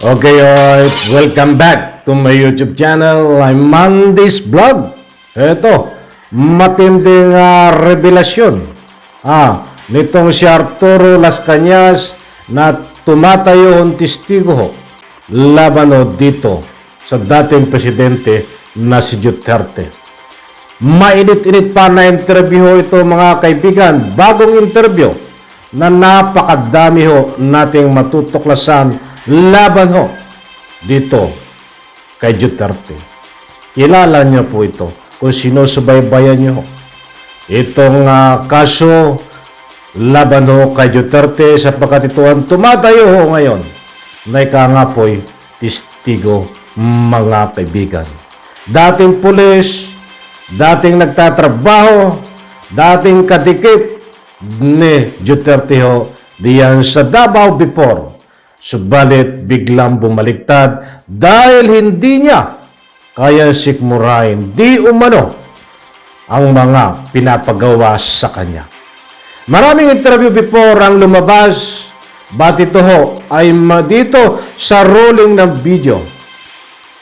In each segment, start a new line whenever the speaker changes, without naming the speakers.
Okay, alright. Welcome back to my YouTube channel. I'm Mandy's Vlog. Eto, matinding revelasyon nitong si Arturo Las Cañas na tumatayo ang testigo laban dito sa dating presidente na si Duterte. Mainit-init pa na interview ito mga kaibigan. Bagong interview na napakadami nating matutuklasan laban dito kay Duterte. Kilala niyo po ito kung sinusubaybayan niyo itong kaso laban kay Duterte sapagkat ito ang tumatayo ngayon na ika nga po'y testigo mga kaibigan. Dating pulis, dating nagtatrabaho, dating kadikit ni Duterte diyan sa Davao before. Subalit biglang bumaliktad dahil hindi niya kaya sikmurahin di umano ang mga pinapagawa sa kanya. Maraming interview before ang lumabas, but ito ay dito sa rolling ng video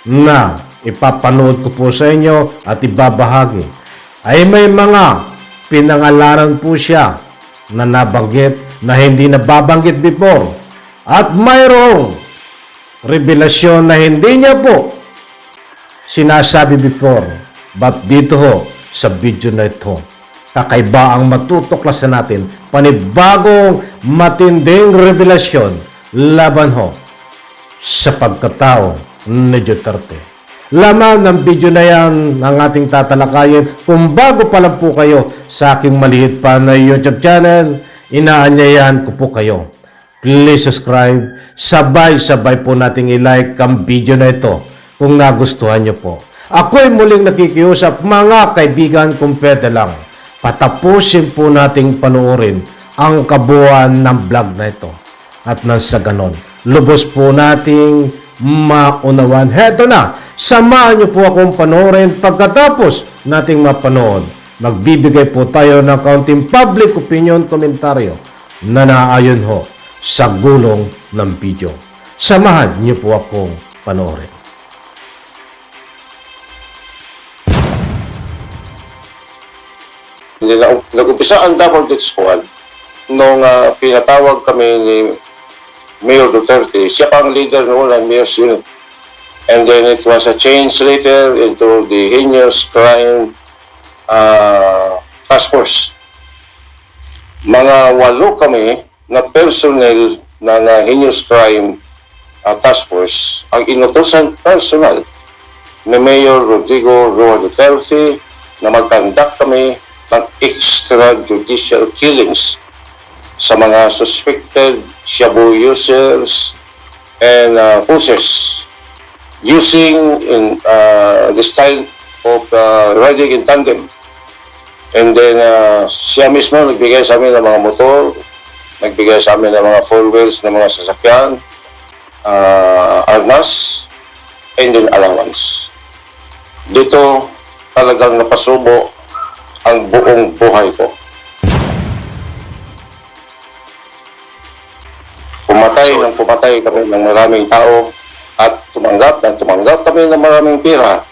na ipapanood ko po sa inyo at ibabahagi ay may mga pinangalanan po siya na nabanggit na hindi nababanggit before. At mayroong revelasyon na hindi niya po sinasabi before. But dito sa video na ito, kakaiba ang matutuklasan natin. Panibagong matinding revelasyon laban sa pagkatao ni Duterte. Laman ng video na yan ang ating tatalakayin. Kung bago pa lang po kayo sa aking maliit pa na YouTube channel, inaanyayahan ko po kayo. Please subscribe. Sabay-sabay po nating i-like ang video na ito kung nagustuhan nyo po. Ako'y muling nakikiusap mga kaibigan kung pwede lang. Patapusin po nating panoorin ang kabuuan ng vlog na ito. At nang sa ganon, lubos po nating maunawan. Heto na, samahan nyo po akong panoorin pagkatapos nating mapanood. Magbibigay po tayo ng kaunting public opinion komentaryo na naayon sa gulong ng video. Samahan niyo po akong panoorin.
Nag-umpisa ang Double Death Squad nung pinatawag kami ni Mayor Duterte. Siya pa ang leader noon ng Mayor's Unit. And then it was a change later into the Heinous Crime Task Force. Mga 8 kami na personnel ng Heinous Crime Task Force ang inutusan personal ni Mayor Rodrigo Roa Duterte na mag-conduct kami ng extrajudicial killings sa mga suspected shabu users and pushers using the style of riding in tandem. And then siya mismo nagbigay sa amin ng mga motor, nagbigay sa amin ng mga 4 wheels na mga sasakyan, armas, and then allowance. Dito talagang napasubo ang buong buhay ko. Pumatay kami ng maraming tao at tumanggap kami ng maraming pira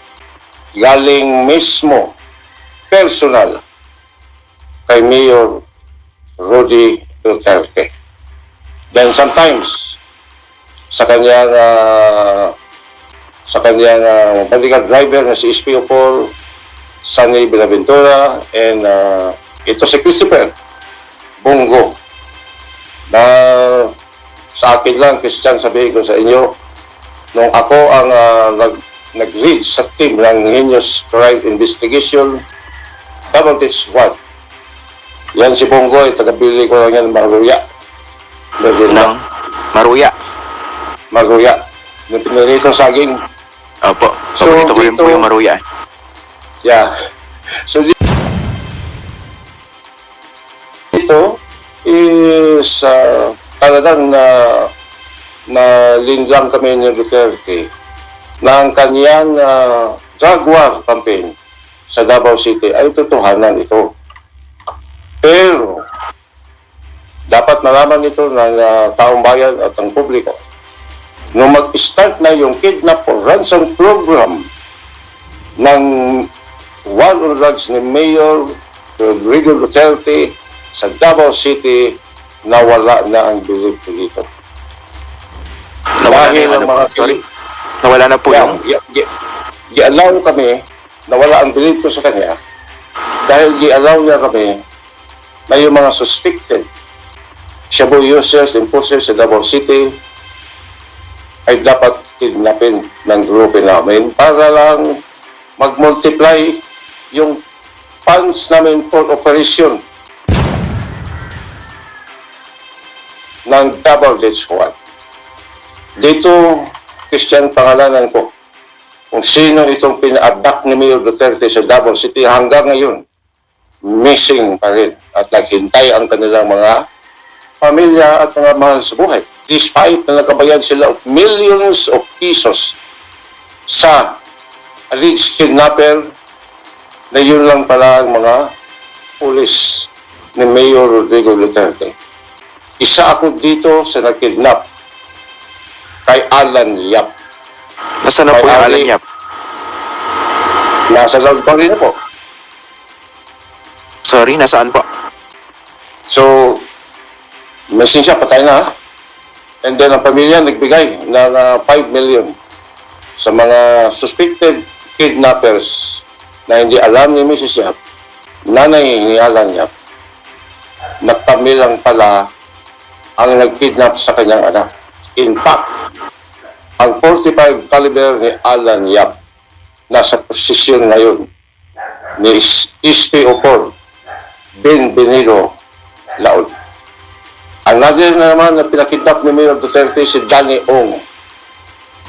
galing mismo personal kay Mayor Rudy Duterte. Then sometimes sa kanyang bodyguard driver na si SPO4 Sunny Benaventura and ito si Christopher Bongo na sa akin lang, Christian, sabihin ko sa inyo nung ako ang nag-lead sa team ng Heinous Crime Investigation Double Death Squad. Yan si Bongo, taga-bili ko lang yan ng Maruya. Yung piniritong saging.
Opo. Paborito ko rin po yung Maruya.
Yeah. So, dito is talagang na linlang kami ni Duterte na ang kanyang drug war campaign sa Davao City ay totohanan ito. Pero dapat malaman ito ng taong bayan at ng publiko nung mag-start na yung kidnap or ransom program ng war on drugs ni Mayor Rodrigo Duterte sa Davao City, nawala na ang belief ko dito. Dahil ang mga
Nawala na po yung...
i-allow kami, nawala ang belief ko sa kanya, dahil i-allow niya kami na yung mga suspected shabu users, imposters sa Davao City ay dapat kidnapin ng grupo namin para lang mag-multiply yung funds namin for operation ng Davao Death Squad. Dito, Christian, pangalanan ko kung sino itong pina-abduct ni Mayor Duterte sa Davao City hanggang ngayon, missing pa rin at naghintay ang kanilang mga pamilya at mga mahal sa buhay. Despite na nakabayad sila of millions of pesos sa alleged kidnapper na yun lang pala ang mga pulis ni Mayor Rodrigo Duterte. Isa ako dito sa nakidnap kay Alan Yap.
Nasaan na po yung Alan Yap?
Nasa loob pa rin po.
Sorry, nasaan po?
So, missing siya, patay na. And then ang pamilya nagbigay ng 5 million sa mga suspected kidnappers na hindi alam ni Mrs. Yap, nanay ni Alan Yap, na kami lang pala ang nag-kidnap sa kanyang anak. In fact, ang 45 caliber ni Alan Yap nasa posisyon ngayon ni SPO4 Benvenido Laod. Another na naman na pinakidnap ni Mayor Duterte si Danny Ong.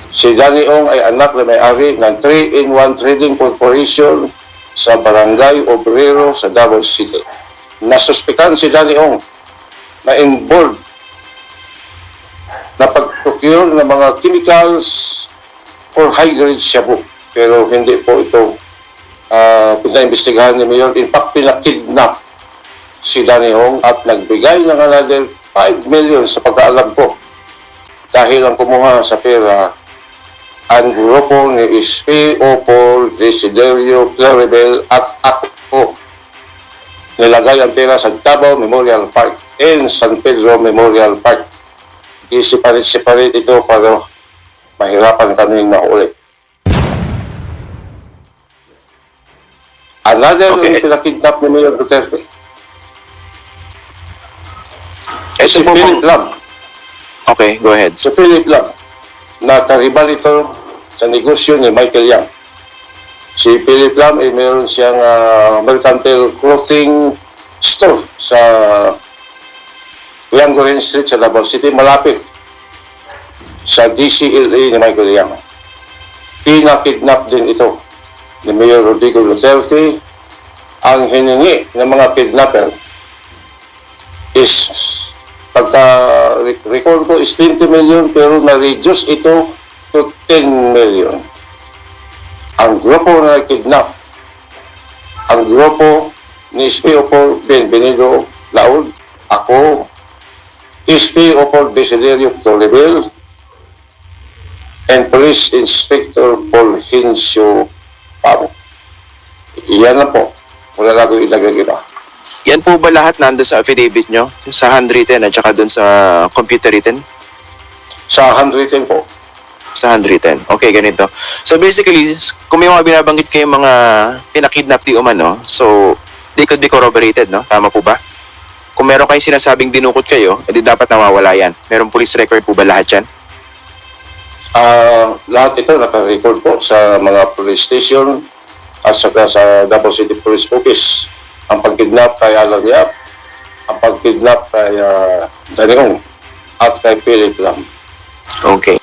Si Danny Ong ay anak na may-ari ng 3-in-1 Trading Corporation sa Barangay Obrero sa Davao City. Nasuspikan si Danny Ong na involved na pag-procure ng mga chemicals for high-grade shabu. Pero hindi po ito pinaimbestigahan ni Mayor. In fact, pinakidnap si Danny Ong at nagbigay ng another 5 million sa pagkaalam ko. Dahil ang kumuha sa pera ang grupo ni SPO4 Desiderio Claribel at ako. Nilagay ang pera sa Davao Memorial Park and San Pedro Memorial Park. I-separate ito para mahirapan kami mahuli. Another pinakidnap ni Mayor Duterte. Si Philip Lam.
Okay, go ahead.
Si Philip Lam, na karibal ito sa negosyo ni Michael Yang. Si Philip Lam ay mayroon siyang mercantile clothing store sa Yangorin Street sa Davao City, malapit sa DCLA ni Michael Yang. Pinakidnap din ito ni Mayor Rodrigo Duterte. Ang hiningi ng mga kidnapper is pagka-record ko is 20 million pero na-reduce ito to 10 million. Ang grupo na kidnap, ang grupo ni SPO4 Benvenido Laod, ako, SPO4 Desiderio Claribel, and Police Inspector Paul Hincio Pabo. Iyan na po. Wala na akong ilagay iba.
Yan po ba lahat nando sa affidavit nyo? Sa handwritten at saka dun sa computer written?
Sa handwritten po.
Sa handwritten. Okay, ganito. So basically, kung may mga binabanggit kayong mga pinakidnap di umano, so they could be corroborated, no? Tama po ba? Kung meron kayong sinasabing dinukot kayo, edi dapat nawawala yan. Meron police record po ba lahat yan?
Lahat ito naka-record po sa mga police station at saka sa Davao City Police Office. Ang pagkidnap kay Alan Yap, ang pagkidnap kay Danny Ong at kay Philip Lam.
Okay.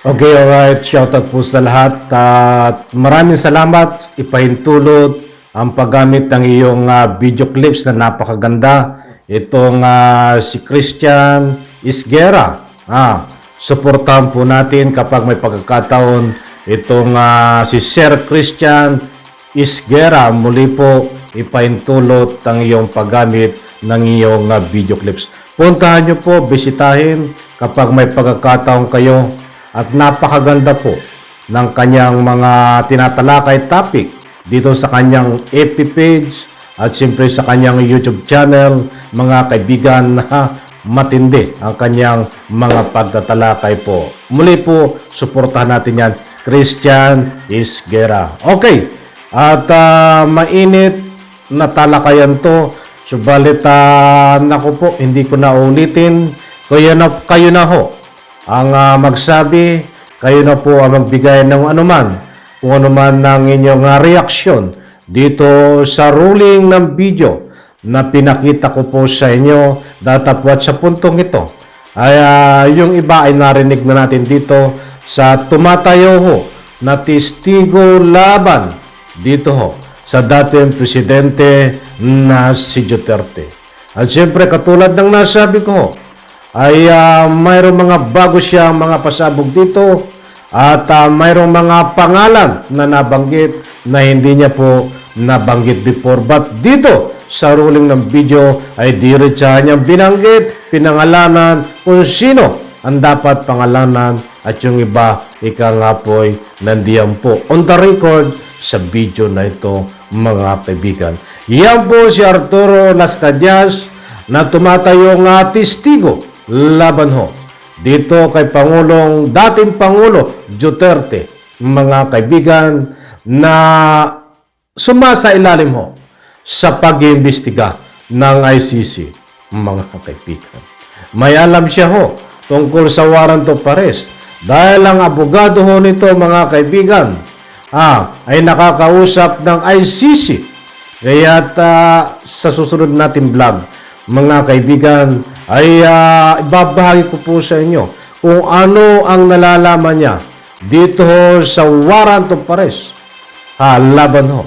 Okay, alright. Shoutout po sa lahat. At maraming salamat. Ipahintulot ang paggamit ng iyong video clips na napakaganda. Itong si Christian Isguera. Suportahan po natin kapag may pagkakataon itong si Sir Christian Isguera. Muli po ipahintulot ang iyong paggamit ng iyong video clips. Puntahan nyo po, bisitahin kapag may pagkakataon kayo at napakaganda po ng kanyang mga tinatalakay topic dito sa kanyang FB page at siyempre sa kanyang YouTube channel, mga kaibigan, na matindi ang kanyang mga pagtatalakay po. Muli po, suportahan natin yan. Christian Isguera. Okay, at mainit na talakayan to. Subalit, naku po, hindi ko na ulitin. Kayo na ho ang magsabi, kayo na po ang magbigay ng anuman, kung anuman ng inyong reaksyon dito sa ruling ng video na pinakita ko po sa inyo. Datapwat sa puntong ito ay yung iba ay narinig na natin dito sa tumatayo ho na testigo laban dito ho sa dating presidente na si Duterte. At siyempre katulad ng nasabi ko ho, ay mayroong mga bago siyang mga pasabog dito at mayroong mga pangalan na nabanggit na hindi niya po nabanggit before. But dito sa ruling ng video ay diretsa niyang binanggit, pinangalanan kung sino ang dapat pangalanan at yung iba ika nga po'y nandiyan po on the record sa video na ito, mga kaibigan. Yan po si Arturo Las Cañas na tumatayo nga testigo laban ho dito kay dating Pangulo Duterte, mga kaibigan, na sumasa ilalim ho sa pag-iimbestiga ng ICC, mga kaibigan. May alam siya ho tungkol sa warrant of arrest dahil ang abogado ho nito, mga kaibigan, ay nakakausap ng ICC. Kaya sa susunod natin vlog, mga kaibigan, ay ibabahagi ko po sa inyo kung ano ang nalalaman niya dito ho sa warrant of arrest laban ho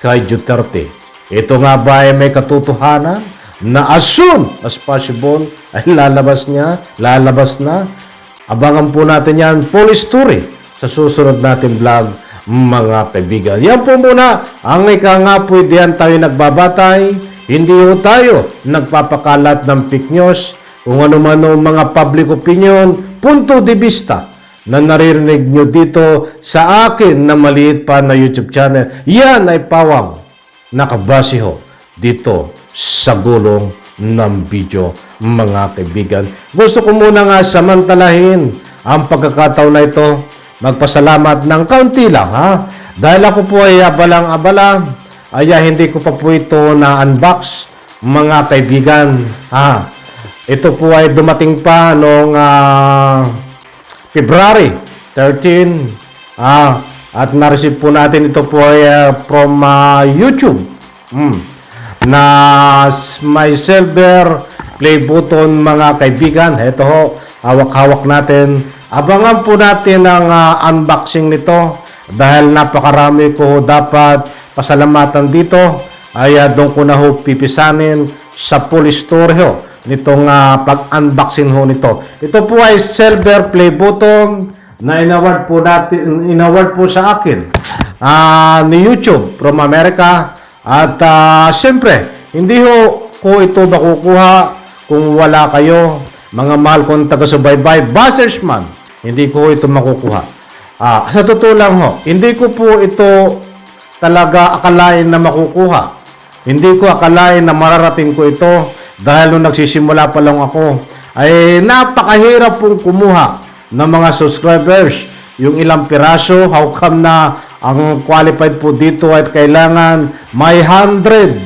kay Duterte. Ito nga ba ay may katotohanan na as soon as possible ay lalabas na? Abangan po natin yan, full story, sa susunod natin vlog, mga kaibigan. Yan po muna ang nga po, diyan tayo nagbabatay. Hindi po tayo nagpapakalat ng fake news, kung ano man o mga public opinion, punto de vista na naririnig nyo dito sa akin na maliit pa na YouTube channel. Yan ay pawang nakabase ho dito sa gulong ng video, mga kaibigan. Gusto ko muna nga samantalahin ang pagkakataon na ito, magpasalamat ng kaunti lang, dahil ako po ay abalang-abala, ay hindi ko pa po ito na-unbox, mga kaibigan. Ito po ay dumating pa noong February 13, at na-receive po natin ito po ay from YouTube, na may silver play button, mga kaibigan. Ito ho, hawak-hawak natin. Abangan po natin ang unboxing nito dahil napakarami ko dapat pasalamatan dito. Ay doon ko na ho pipisanin sa full story ho nitong pag-unboxing ho nito. Ito po ay silver play button na inaward po sa akin ni YouTube from America. At siyempre, hindi ho ko ito makukuha kung wala kayo, mga mahal kong taga-subaybay, Bassersman. Hindi ko ito makukuha. Sa totoo lang ho, hindi ko po ito talaga akalain na makukuha. Hindi ko akalain na mararating ko ito dahil nung nagsisimula pa lang ako, ay napakahirap pong kumuha ng mga subscribers. Yung ilang piraso, how come na ang qualified po dito at kailangan may 100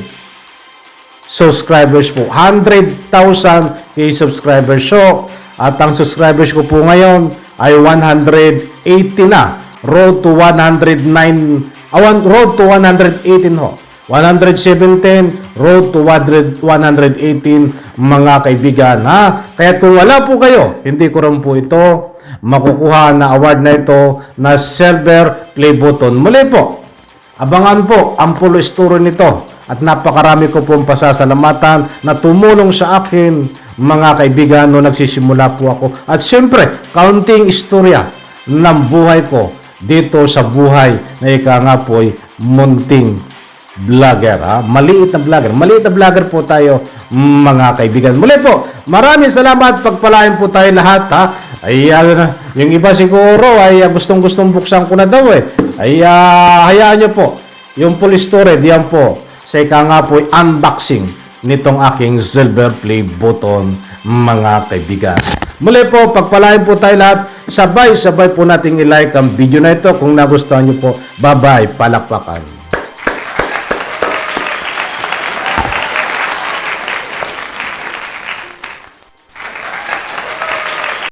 subscribers po. 100,000 subscribers. So, at ang subscribers ko po ngayon ay 180 na. Road to 109, road to 118 ho. 117, road to 118, mga kaibigan. Kaya kung wala po kayo, hindi ko rin po ito makukuha na award na ito na silver play button. Muli po, abangan po ang full story nito at napakarami ko pong pasasalamatan na tumulong sa akin, mga kaibigan, nung nagsisimula po ako. At siyempre, kaunting istorya ng buhay ko dito sa buhay na ika nga po ay munting vlogger. Maliit na vlogger. Maliit na vlogger po tayo, mga kaibigan. Muli po, maraming salamat. Pagpalain po tayo lahat ha. Ay, yung iba siguro ay gustong-gustong buksan ko na daw ay hayaan nyo po. Yung full story, diyan po. Sa ika nga po unboxing nitong aking silver play button, mga kaibigan. Muli po, pagpalain po tayo lahat. Sabay-sabay po nating i-like ang video na ito kung nagustuhan nyo po. Bye-bye, palakpakan.